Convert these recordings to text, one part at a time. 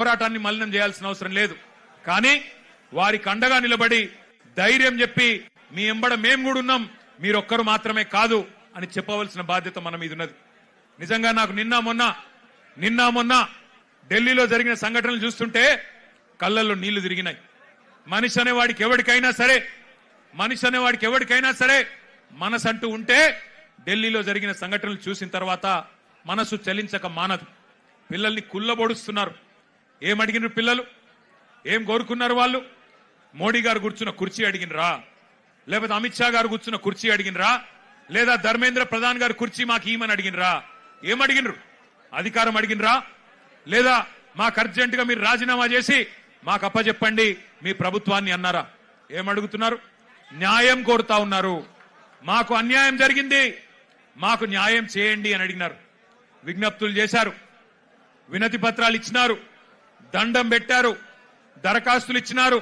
పోరాటాన్ని మలినం చేయాల్సిన అవసరం లేదు. కానీ వారికి అండగా నిలబడి ధైర్యం చెప్పి మీ ఎంబడ మేము కూడా ఉన్నాం, మీరొక్కరు మాత్రమే కాదు అని చెప్పవలసిన బాధ్యత మన మీద ఉన్నది. నిజంగా నాకు నిన్న మొన్న ఢిల్లీలో జరిగిన సంఘటనలు చూస్తుంటే కళ్ళల్లో నీళ్లు తిరిగినాయి. మనిషి అనేవాడికి ఎవరికైనా సరే మనసంటూ ఉంటే ఢిల్లీలో జరిగిన సంఘటనలు చూసిన తర్వాత మనసు చలించక మానదు. పిల్లల్ని కుల్లబొడుస్తున్నారు. ఏమడిగినారు పిల్లలు? ఏం కోరుకున్నారు వాళ్ళు? మోడీ గారు కూర్చున్న కుర్చీ అడిగినరా? లేకపోతే అమిత్ షా గారు కూర్చున్న కుర్చీ అడిగినరా? లేదా ధర్మేంద్ర ప్రధాన్ గారు కుర్చీ మాకు ఈమని అడిగినరా? ఏమడిగినరు? అధికారం అడిగినరా? లేదా మాకు అర్జెంట్ గా మీరు రాజీనామా చేసి మాకు అప్పచెప్పండి మీ ప్రభుత్వాన్ని అన్నారా? ఏమడుగుతున్నారు? న్యాయం కోరుతా ఉన్నారు. మాకు అన్యాయం జరిగింది, మాకు న్యాయం చేయండి అని అడిగినారు. విజ్ఞప్తులు చేశారు, వినతి పత్రాలు ఇచ్చినారు, దండం పెట్టారు, దరఖాస్తులు ఇచ్చినారు.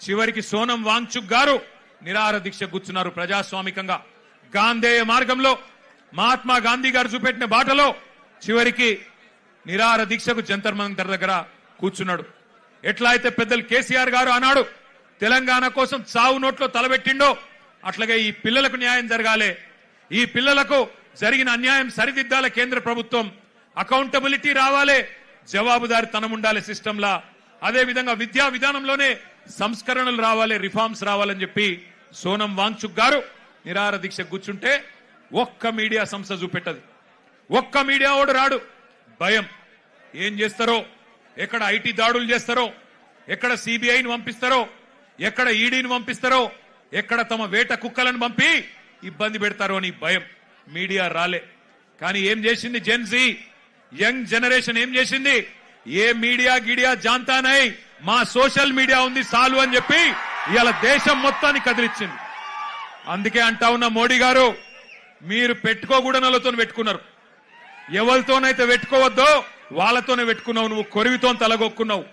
చివరికి సోనం వాంగ్చుక్ గారు నిరాహార దీక్ష కూర్చున్నారు. ప్రజాస్వామికంగా గాంధేయ మార్గంలో మహాత్మా గాంధీ గారు చూపెట్టిన బాటలో చివరికి నిరాహార దీక్షకు జంతర్ మంతర్ దగ్గర కూర్చున్నాడు. ఎట్లా అయితే పెద్దలు కేసీఆర్ గారు ఆనాడు తెలంగాణ కోసం చావు నోట్లో తలబెట్టిండో అట్లాగే ఈ పిల్లలకు న్యాయం జరగాలి, ఈ పిల్లలకు జరిగిన అన్యాయం సరిదిద్దాల కేంద్ర ప్రభుత్వం, అకౌంటబిలిటీ రావాలి, జవాబుదారితనం ఉండాలి సిస్టంలా. అదే విధంగా విద్యా విధానంలోనే సంస్కరణలు రావాలి, రిఫార్మ్స్ రావాలని చెప్పి సోనం వాంగ్చుక్ గారు నిరాహార దీక్ష కూర్చుంటే ఒక్క మీడియా సంస్థ చూపెట్టదు, ఒక్క మీడియా ఓడు రాడు. భయం. ఏం చేస్తారో, ఎక్కడ ఐటీ దాడులు చేస్తారో, ఎక్కడ సిబిఐని పంపిస్తారో, ఎక్కడ ఈడీని పంపిస్తారో, ఎక్కడ తమ వేట కుక్కలను పంపి ఇబ్బంది పెడతారో అని భయం. మీడియా రాలే. కానీ ఏం చేసింది జెన్జీ, యంగ్ జనరేషన్ ఏం చేసింది? ఏ మీడియా గిడియా జాంతానై, మా సోషల్ మీడియా ఉంది చాలు అని చెప్పి ఇవాళ దేశం మొత్తాన్ని కదిలిచ్చింది. అందుకే అంటా ఉన్న మోడీ గారు, మీరు పెట్టుకోకూడనలతో పెట్టుకున్నారు. ఎవరితోనైతే పెట్టుకోవద్దో వాళ్ళతోనే పెట్టుకున్నావు. నువ్వు కొరివితో తలగొక్కున్నావు.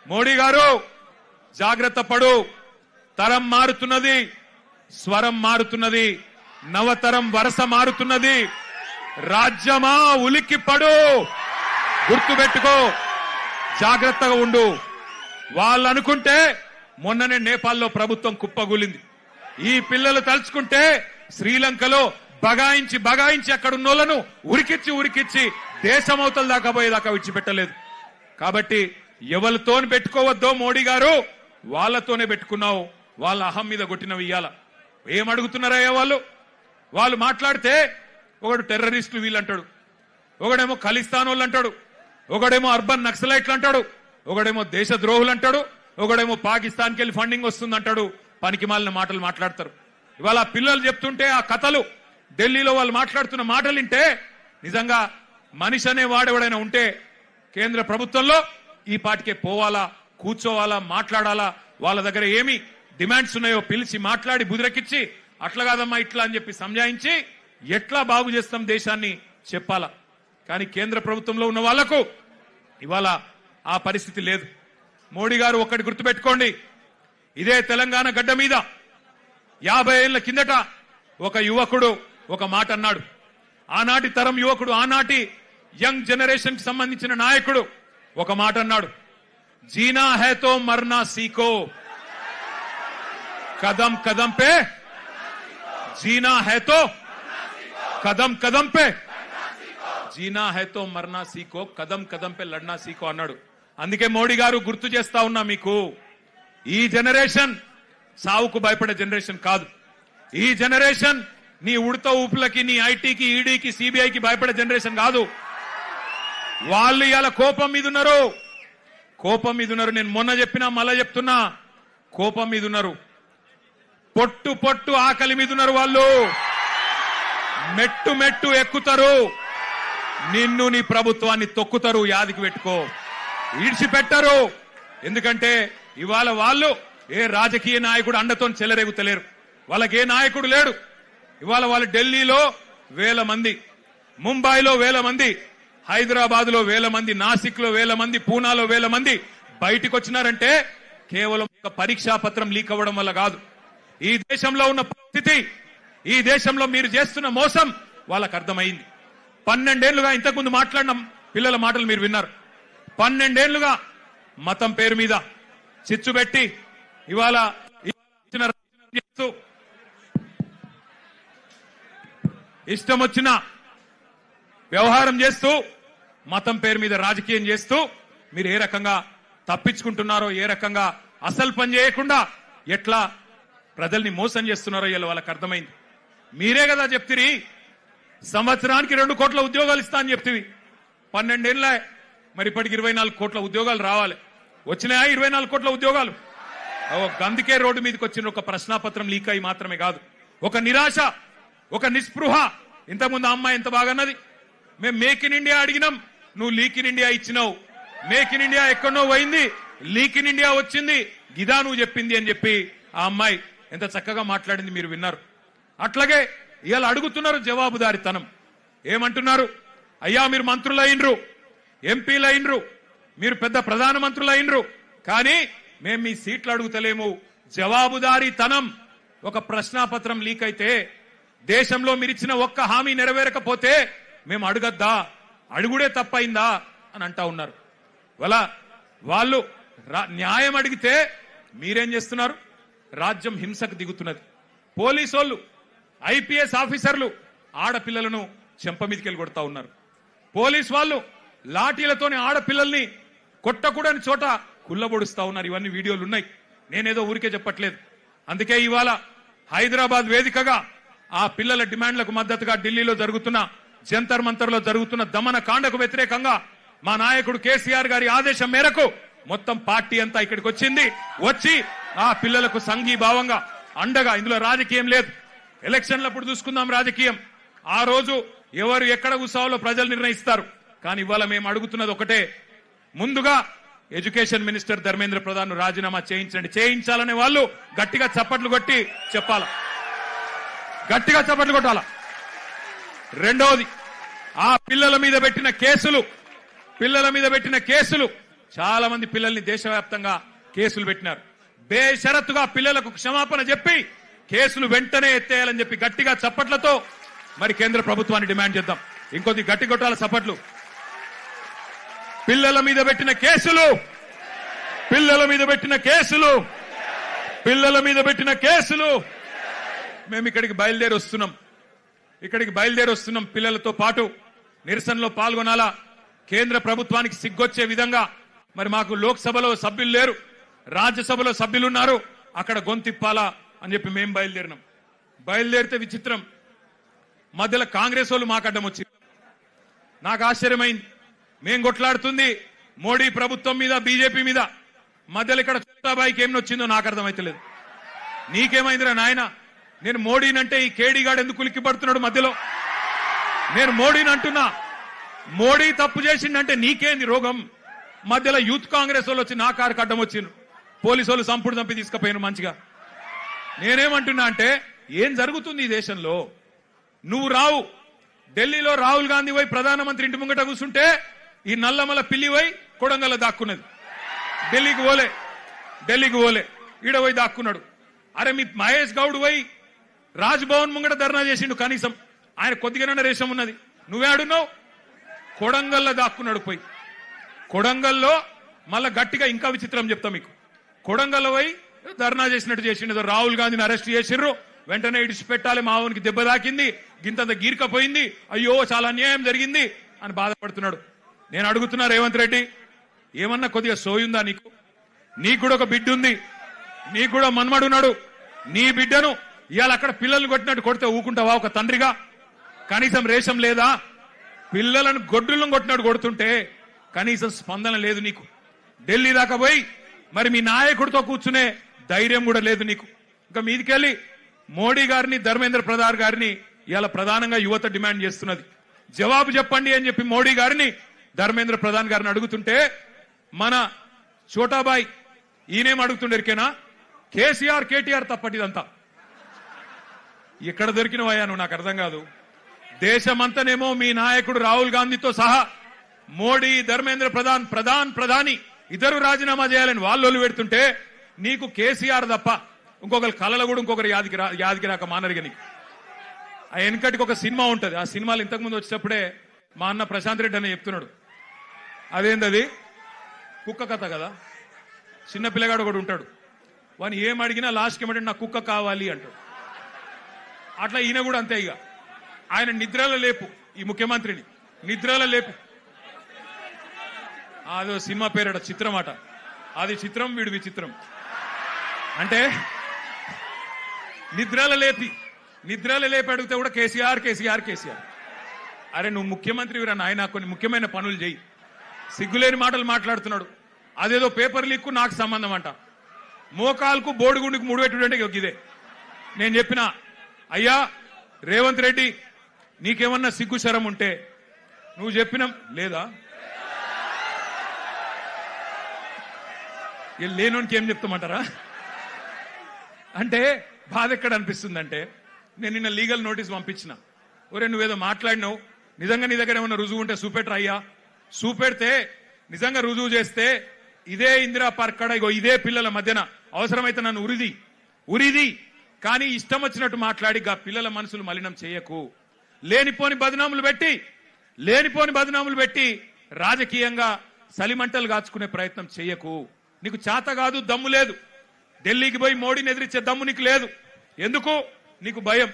మోడీ గారు జాగ్రత్త పడు. తరం మారుతున్నది, స్వరం మారుతున్నది, నవతరం వరస మారుతున్నది. రాజ్యమా ఉలిక్కి పడు, గుర్తుపెట్టుకో, జాగ్రత్తగా ఉండు. వాళ్ళు అనుకుంటే మొన్ననే నేపాల్లో ప్రభుత్వం కుప్పగూలింది. ఈ పిల్లలు తలుచుకుంటే శ్రీలంకలో బగాయించి అక్కడున్నోళ్లను ఉరికిచ్చి దేశమవతల దాకా పోయేదాకా విడిచిపెట్టలేదు. కాబట్టి ఎవరితోని పెట్టుకోవద్దో మోడీ గారు, వాళ్ళతోనే పెట్టుకున్నావు. వాళ్ళ అహం మీద కొట్టినవి ఇయ్యాల. ఏమడుగుతున్నారయ్యా వాళ్ళు మాట్లాడితే ఒకడు టెర్రరిస్టులు వీళ్ళంటాడు, ఒకడేమో ఖలిస్తాన్ వాళ్ళు అంటాడు, ఒకడేమో అర్బన్ నక్సలైట్లు అంటాడు, ఒకడేమో దేశద్రోహులు అంటాడు, ఒకడేమో పాకిస్తాన్కి వెళ్ళి ఫండింగ్ వస్తుందంటాడు. పనికి మాలిన మాటలు మాట్లాడతారు. ఇవాళ పిల్లలు చెప్తుంటే ఆ కథలు, ఢిల్లీలో వాళ్ళు మాట్లాడుతున్న మాటలు వింటే నిజంగా మనిషి అనే వాడెవడైనా ఉంటే కేంద్ర ప్రభుత్వంలో ఈ పాటికే పోవాలా, కూర్చోవాలా, మాట్లాడాలా. వాళ్ళ దగ్గర ఏమి డిమాండ్స్ ఉన్నాయో పిలిచి మాట్లాడి బుదిరెక్కిచ్చి అట్లా కాదమ్మా ఇట్లా అని చెప్పి సంజాయించి ఎట్లా బాగు చేస్తాం దేశాన్ని చెప్పాలా. కానీ కేంద్ర ప్రభుత్వంలో ఉన్న వాళ్లకు ఇవాళ ఆ పరిస్థితి లేదు. మోడీ గారు ఒక్కటి గుర్తుపెట్టుకోండి, ఇదే తెలంగాణ గడ్డ మీద 50 ఏళ్ల కిందట ఒక యువకుడు ఒక మాట అన్నాడు. ఆనాటి తరం యువకుడు, ఆనాటి యంగ్ జనరేషన్ కి సంబంధించిన నాయకుడు ఒక మాట అన్నాడు, జీనా హై తో మర్నా సీఖో, కదం కదం పే జీనా హై తో కదం కదం పే జీనా హై తో మర్నా సీఖో, కదం కదం పే లడ్నా సీఖో అన్నాడు. అందుకే మోడీ గారు గుర్తు చేస్తా ఉన్నా మీకు, ఈ జనరేషన్ సావుకు భయపడే జనరేషన్ కాదు. ఈ జనరేషన్ నీ ఉడత ఊపులకి, నీ ఐటీకి, ఈడీకి, సిబిఐకి భయపడే జనరేషన్ కాదు. వాళ్ళు ఇవాళ కోపం మీద ఉన్నారు. నేను మొన్న చెప్పినా మళ్ళా చెప్తున్నా, కోపం మీద ఉన్నారు. పొట్టు ఆకలి మీద ఉన్నారు. వాళ్ళు మెట్టు ఎక్కుతారు, నిన్ను నీ ప్రభుత్వాన్ని తొక్కుతారు. యాదికి పెట్టుకో, ఈడ్చిపెట్టరు. ఎందుకంటే ఇవాళ వాళ్ళు ఏ రాజకీయ నాయకుడు అండతో చెలరేగుతలేరు. వాళ్ళకి ఏ నాయకుడు లేడు. ఇవాళ వాళ్ళు ఢిల్లీలో 1000 మంది, ముంబైలో 1000 మంది, హైదరాబాద్ లో 1000 మంది, నాసిక్ లో 1000 మంది, పూనాలో 1000 మంది బయటికి వచ్చినారంటే కేవలం ఒక పరీక్షా పత్రం లీక్ అవ్వడం వల్ల కాదు. ఈ దేశంలో ఉన్న పరిస్థితి, ఈ దేశంలో మీరు చేస్తున్న మోసం వాళ్ళకు అర్థమైంది. 12 ఏళ్లుగా ఇంతకుముందు మాట్లాడిన పిల్లల మాటలు మీరు విన్నారు. 12 ఏళ్లుగా మతం పేరు మీద చిచ్చు పెట్టి ఇవాళ ఇష్టం వచ్చిన వ్యవహారం చేస్తూ మతం పేరు మీద రాజకీయం చేస్తూ మీరు ఏ రకంగా తప్పించుకుంటున్నారో, ఏ రకంగా అసలు పని చేయకుండా ఎట్లా ప్రజల్ని మోసం చేస్తున్నారో ఇలా వాళ్ళకి అర్థమైంది. మీరే కదా చెప్తిరి సంవత్సరానికి 2 కోట్ల ఉద్యోగాలు ఇస్తా అని చెప్తివి. 12 ఏళ్ళ మరి ఇప్పటికి 24 కోట్ల ఉద్యోగాలు రావాలి. వచ్చినాయా 24 కోట్ల ఉద్యోగాలు? అందుకే రోడ్డు మీదకి వచ్చిన ఒక ప్రశ్నాపత్రం లీక్ అయి మాత్రమే కాదు, ఒక నిరాశ, ఒక నిస్పృహ. ఇంతకుముందు అమ్మాయి ఎంత బాగన్నది, మేము మేక్ ఇన్ ఇండియా అడిగినాం, నువ్వు లీక్ ఇన్ ఇండియా ఇచ్చినావు. మేక్ ఇన్ ఇండియా ఎక్కడో పోయింది, లీక్ ఇన్ ఇండియా వచ్చింది, గిదా నువ్వు చెప్పింది అని చెప్పి ఆ అమ్మాయి ఎంత చక్కగా మాట్లాడింది మీరు విన్నారు. అట్లాగే ఇవాళ అడుగుతున్నారు జవాబుదారితనం. ఏమంటున్నారు? అయ్యా మీరు మంత్రులు అయినరు, ఎంపీలు అయినరు, మీరు పెద్ద ప్రధానమంత్రులు అయినరు, కానీ మేము మీ సీట్లు అడుగుతలేము. జవాబుదారీతనం. ఒక ప్రశ్నాపత్రం లీక్ అయితే దేశంలో మీరిచ్చిన ఒక్క హామీ నెరవేరకపోతే మేము అడగద్దా, అడుగుడే తప్పైందా అని అంటా ఉన్నారు. వాళ్ళు న్యాయం అడిగితే మీరేం చేస్తున్నారు? రాజ్యం హింసకు దిగుతున్నది. పోలీసోళ్ళు, ఐపీఎస్ ఆఫీసర్లు ఆడపిల్లలను చెంప మీదకెళ్ళి కొడతా ఉన్నారు. పోలీస్ వాళ్ళు లాఠీలతోని ఆడపిల్లల్ని కొట్టకూడని చోట కుల్లబొడుస్తా ఉన్నారు. ఇవన్నీ వీడియోలు ఉన్నాయి, నేనేదో ఊరికే చెప్పట్లేదు. అందుకే ఇవాళ హైదరాబాద్ వేదికగా ఆ పిల్లల డిమాండ్లకు మద్దతుగా ఢిల్లీలో జరుగుతున్న జంతర్ మంతర్లో జరుగుతున్న దమన కాండకు వ్యతిరేకంగా మా నాయకుడు కేసీఆర్ గారి ఆదేశం మేరకు మొత్తం పార్టీ అంతా ఇక్కడికి వచ్చింది. వచ్చి ఆ పిల్లలకు సంఘీభావంగా అండగా, ఇందులో రాజకీయం లేదు, ఎలక్షన్లప్పుడు చూసుకుందాం రాజకీయం, ఆ రోజు ఎవరు ఎక్కడ కూర్చోవాలో ప్రజలు నిర్ణయిస్తారు. కానీ ఇవాళ మేము అడుగుతున్నది ఒకటే, ముందుగా ఎడ్యుకేషన్ మినిస్టర్ ధర్మేంద్ర ప్రధాన్ రాజీనామా చేయించండి. చేయించాలనే వాళ్ళు గట్టిగా చప్పట్లు కొట్టి చెప్పాలా, గట్టిగా చప్పట్లు కొట్టాలా. రెండవది, ఆ పిల్లల మీద పెట్టిన కేసులు చాలా మంది పిల్లల్ని దేశవ్యాప్తంగా కేసులు పెట్టినారు. బేషరతుగా పిల్లలకు క్షమాపణ చెప్పి కేసులు వెంటనే ఎత్తేయాలని చెప్పి గట్టిగా చప్పట్లతో మరి కేంద్ర ప్రభుత్వాన్ని డిమాండ్ చేద్దాం. ఇంకొద్ది గట్టి కొట్టాల చప్పట్లు. పిల్లల మీద పెట్టిన కేసులు మేము ఇక్కడికి బయలుదేరి వస్తున్నాం. పిల్లలతో పాటు నిరసనలో పాల్గొనాలా. కేంద్ర ప్రభుత్వానికి సిగ్గొచ్చే విధంగా మరి మాకు లోక్సభలో సభ్యులు లేరు, రాజ్యసభలో సభ్యులున్నారు, అక్కడ గొంతిప్పాలా అని చెప్పి మేము బయలుదేరినాం. బయలుదేరితే విచిత్రం, మధ్యలో కాంగ్రెస్ వాళ్ళు మాకు అడ్డం వచ్చింది. నాకు ఆశ్చర్యమైంది. మేం కొట్లాడుతుంది మోడీ ప్రభుత్వం మీద, బీజేపీ మీద, మధ్యలో ఇక్కడ చోటాబాయికి ఏం వచ్చిందో నాకు అర్థమైతలేదు. నీకేమైందిరా నాయన? నేను మోడీనంటే ఈ కేడీగాడు ఎందుకు ఉలిక్కి పడుతున్నాడు మధ్యలో? నేను మోడీని అంటున్నా, మోడీ తప్పు చేసిందంటే నీకేంది రోగం? మధ్యలో యూత్ కాంగ్రెస్ వాళ్ళు వచ్చి నా కారుకు అడ్డం వచ్చిండ్రు, పోలీసు వాళ్ళు సంపుడు చంపి తీసుకుపోయిన మంచిగా. నేనేమంటున్నా అంటే, ఏం జరుగుతుంది ఈ దేశంలో? నువ్వు రావు, ఢిల్లీలో రాహుల్ గాంధీ పోయి ప్రధానమంత్రి ఇంటి ముంగట కూర్చుంటే ఈ నల్లమల పిల్లి పోయి కొడంగల్లో దాక్కున్నది. ఢిల్లీకి పోలే ఈడ పోయి దాక్కున్నాడు. అరే మీ మహేష్ గౌడ్ పోయి రాజ్భవన్ ముంగట ధర్నా చేసిండు, కనీసం ఆయన కొద్దిగానే రేషం ఉన్నది. నువ్వే ఆడున్నావు, కొడంగల్లో దాక్కున్నాడు. పోయి కొడంగల్లో మళ్ళా గట్టిగా ఇంకా విచిత్రం చెప్తా మీకు. కొడంగల్లో పోయి ధర్నా చేసినట్టు చేసిండు. రాహుల్ గాంధీని అరెస్ట్ చేసిర్రు, వెంటనే ఇడిచిపెట్టాలి, మావునికి దెబ్బ తాకింది, గింతంత గీర్కపోయింది, అయ్యో చాలా అన్యాయం జరిగింది అని బాధపడుతున్నాడు. నేను అడుగుతున్నా రేవంత్ రెడ్డి, ఏమన్నా కొద్దిగా సోయుందా నీకు? నీకు కూడా ఒక బిడ్డ ఉంది, నీకు కూడా మన్మడున్నాడు. నీ బిడ్డను ఇవాళ అక్కడ పిల్లల్ని కొట్టినట్టు కొడితే ఊకుంటావా ఒక తండ్రిగా? కనీసం రేషం లేదా? పిల్లలను గొడ్డులను కొట్టినట్టు కొడుతుంటే కనీసం స్పందన లేదు నీకు. ఢిల్లీ దాకా పోయి మరి మీ నాయకుడితో కూర్చునే ధైర్యం కూడా లేదు నీకు. ఇంకా మీదికెళ్ళి మోడీ గారిని, ధర్మేంద్ర ప్రధాన్ గారిని ఇవాళ ప్రధానంగా యువత డిమాండ్ చేస్తున్నది. జవాబు చెప్పండి అని చెప్పి మోడీ గారిని, ధర్మేంద్ర ప్రధాన్ గారిని అడుగుతుంటే మన చోటాబాయ్ ఈయనేం అడుగుతుండేరికేనా? కేసీఆర్ కేటీఆర్ తప్పటిదంతా. ఎక్కడ దొరికినవయ్యా నువ్వు? నాకు అర్థం కాదు. దేశమంతనేమో మీ నాయకుడు రాహుల్ గాంధీతో సహా మోడీ, ధర్మేంద్ర ప్రధాని ఇద్దరు రాజీనామా చేయాలని వాళ్ళు పెడుతుంటే నీకు కేసీఆర్ తప్ప ఇంకొకరు కళలు కూడా ఇంకొకరు యాదికి రాక మానరిగా నీకు. ఆ వెనకటికి ఒక సినిమా ఉంటది, ఆ సినిమాలు ఇంతకుముందు వచ్చేటప్పుడే మా అన్న ప్రశాంత్ రెడ్డి అని చెప్తున్నాడు. అదేంటది? కుక్క కథ కదా, చిన్న పిల్లగాడు ఒకడు ఉంటాడు, వాని ఏం అడిగినా లాస్ట్కి ఏమంటే నాకు కుక్క కావాలి అంటాడు. అట్లా ఈయన కూడా అంతే. ఇక ఆయన నిద్రలో లేపు, ఈ ముఖ్యమంత్రిని నిద్రలో లేపు. అదో సినిమా పేరట చిత్రం అట, అది చిత్రం వీడు విచిత్రం. అంటే నిద్రలో లేపి అడిగితే కూడా కేసీఆర్ కేసీఆర్ కేసీఆర్. అరే నువ్వు ముఖ్యమంత్రి వీరా నాయన, కొన్ని ముఖ్యమైన పనులు చేయి. సిగ్గులేని మాటలు మాట్లాడుతున్నాడు. అదేదో పేపర్ లీక్కు నాకు సంబంధం అంట. మోకాల్కు బోడిగుండికి ముడిపెట్టుడంటే ఇదే. నేను చెప్పిన అయ్యా రేవంత్ రెడ్డి నీకేమన్నా సిగ్గు శరం ఉంటే నువ్వు చెప్పినాం లేదా, లేనోనికి ఏం చెప్తామంటారా? అంటే బాధ ఎక్కడ అనిపిస్తుందంటే, నేను నిన్న లీగల్ నోటీస్ పంపించిన, ఒరే నువ్వేదో మాట్లాడినావు, నిజంగా నీ దగ్గర ఏమన్నా రుజువు ఉంటే చూపెట్టరా అయ్యా. చూపెడితే నిజంగా రుజువు చేస్తే ఇదే ఇందిరా పార్క్ కాడ ఇగో ఇదే పిల్లల మధ్యన అవసరమైతే నన్ను ఉరిది కానీ ఇష్టం వచ్చినట్టు మాట్లాడి గా పిల్లల మనసులు మలినం చేయకు. లేనిపోని బదనాములు పెట్టి రాజకీయంగా సలిమంటలు కాచుకునే ప్రయత్నం చేయకు. నీకు చేత కాదు, దమ్ము లేదు. ఢిల్లీకి పోయి మోడీని ఎదిరించే దమ్ము నీకు లేదు. ఎందుకు? నీకు భయం.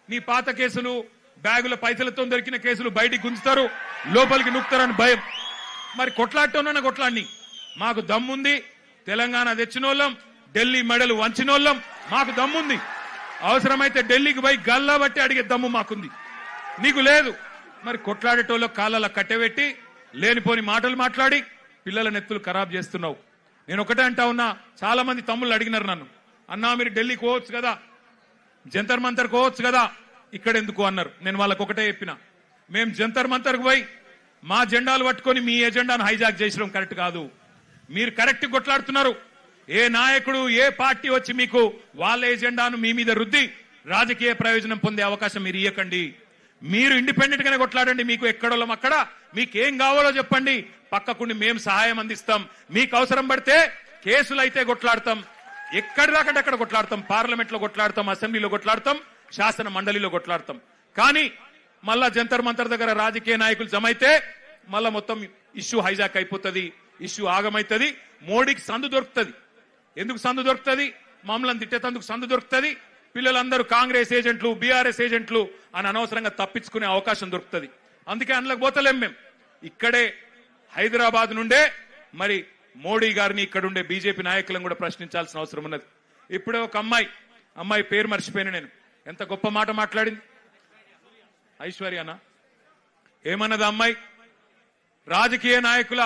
నీ పాత కేసులు, బ్యాగుల పైసలతో దొరికిన కేసులు బయటికి గుంజుతారు, లోపలికి నూకుతారని భయం. మరి కొట్లాడటం కొట్లాడిని. మాకు దమ్ముంది, తెలంగాణ తెచ్చినోళ్ళం, ఢిల్లీ మెడలు వంచినోళ్ళం, మాకు దమ్ముంది. అవసరమైతే ఢిల్లీకి పోయి గల్లా బట్టి అడిగే దమ్ము మాకుంది, నీకు లేదు. మరి కొట్లాడేటోళ్ళు కాళ్ళ కట్టెబెట్టి లేనిపోని మాటలు మాట్లాడి పిల్లల నెత్తులు ఖరాబ్ చేస్తున్నావు. నేను ఒకటే అంటా ఉన్నా, చాలా మంది తమ్ముళ్ళు అడిగినారు నన్ను, అన్నా మీరు ఢిల్లీకి పోవచ్చు కదా, జంతర్ మంతర్ పోవచ్చు కదా, ఇక్కడ ఎందుకు అన్నారు. నేను వాళ్ళకు ఒకటే చెప్పిన, మేము జంతర్ మంతర్కు పోయి మా జెండాలు పట్టుకొని మీ ఎజెండాను హైజాక్ చేసడం కరెక్ట్ కాదు. మీరు కరెక్ట్ కొట్లాడుతున్నారు. ఏ నాయకుడు ఏ పార్టీ వచ్చి మీకు వాళ్ళ ఎజెండాను మీ మీద రుద్ది రాజకీయ ప్రయోజనం పొందే అవకాశం మీరు ఇవ్వకండి. మీరు ఇండిపెండెంట్ గానే కొట్లాడండి. మీకు ఎక్కడోళ్ళం అక్కడ, మీకేం కావాలో చెప్పండి, పక్కకుండి మేము సహాయం అందిస్తాం. మీకు అవసరం పడితే కేసులు అయితే కొట్లాడతాం, ఎక్కడిదాకంటే అక్కడ కొట్లాడతాం, పార్లమెంట్ లో కొట్లాడతాం, అసెంబ్లీలో కొట్లాడతాం, శాసన మండలిలో కొట్లాడతాం. కానీ మళ్ళా జంతర్ మంతర్ దగ్గర రాజకీయ నాయకులు జమైతే మళ్ళా మొత్తం ఇష్యూ హైజాక్ అయిపోతుంది, ఇష్యూ ఆగమైతుంది, మోడీకి సందు దొరుకుతుంది. ఎందుకు సందు దొరుకుతుంది? మమ్మల్ని తిట్టేందుకు సందు దొరుకుతుంది. పిల్లలందరూ కాంగ్రెస్ ఏజెంట్లు, బీఆర్ఎస్ ఏజెంట్లు అని అనవసరంగా తప్పించుకునే అవకాశం దొరుకుతుంది. అందుకే అందులోకి పోతలేం. మేము ఇక్కడే హైదరాబాద్ నుండే మరి మోడీ గారిని ఇక్కడుండే బీజేపీ నాయకులను కూడా ప్రశ్నించాల్సిన అవసరం ఉన్నది. ఇప్పుడే ఒక అమ్మాయి పేరు మర్చిపోయిన, నేను ఎంత గొప్ప మాట మాట్లాడింది. ఐశ్వర్యనా ఏమన్నది అమ్మాయి? రాజకీయ నాయకుల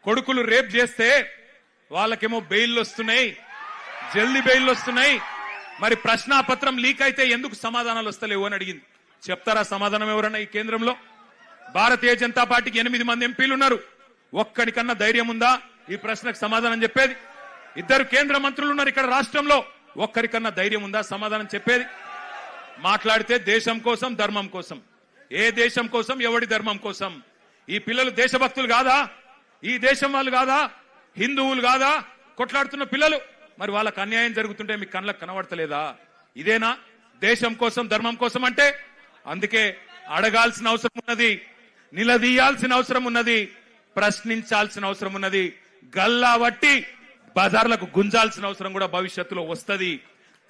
కొడుకులు రేప్ చేస్తే వాళ్ళకేమో బెయిల్ వస్తున్నాయి, జల్దీ బెయిల్ వస్తున్నాయి, మరి ప్రశ్నాపత్రం లీక్ అయితే ఎందుకు సమాధానాలు వస్తలేవు అని అడిగింది. చెప్తారా సమాధానం ఎవరన్నా? ఈ కేంద్రంలో భారతీయ జనతా పార్టీకి 8 మంది ఎంపీలు ఉన్నారు. ఒక్కడికన్నా ధైర్యం ఉందా ఈ ప్రశ్నకు సమాధానం చెప్పేది? 2 కేంద్ర మంత్రులు ఉన్నారు ఇక్కడ రాష్ట్రంలో, ఒక్కరికన్నా ధైర్యం ఉందా సమాధానం చెప్పేది? మాట్లాడితే దేశం కోసం, ధర్మం కోసం. ఏ దేశం కోసం, ఎవడి ధర్మం కోసం? ఈ పిల్లలు దేశభక్తులు కాదా? ఈ దేశం వాళ్ళు కాదా? హిందువులు కాదా కొట్లాడుతున్న పిల్లలు? మరి వాళ్ళకు అన్యాయం జరుగుతుంటే మీకు కళ్ళకు కనబడతలేదా? ఇదేనా దేశం కోసం, ధర్మం కోసం అంటే? అందుకే అడగాల్సిన అవసరం ఉన్నది, నిలదీయాల్సిన అవసరం ఉన్నది, ప్రశ్నించాల్సిన అవసరం ఉన్నది, గల్లా వట్టి బజార్లకు గుంజాల్సిన అవసరం కూడా భవిష్యత్తులో వస్తుంది.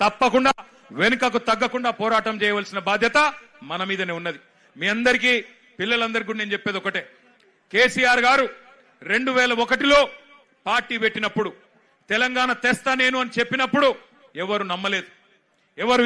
తప్పకుండా వెనుకకు తగ్గకుండా పోరాటం చేయవలసిన బాధ్యత మన మీదనే ఉన్నది. మీ అందరికీ, పిల్లలందరికీ నేను చెప్పేది ఒకటే, కేసీఆర్ గారు 2001లో పార్టీ పెట్టినప్పుడు తెలంగాణ తెస్తా నేను అని చెప్పినప్పుడు ఎవరు నమ్మలేదు, ఎవరు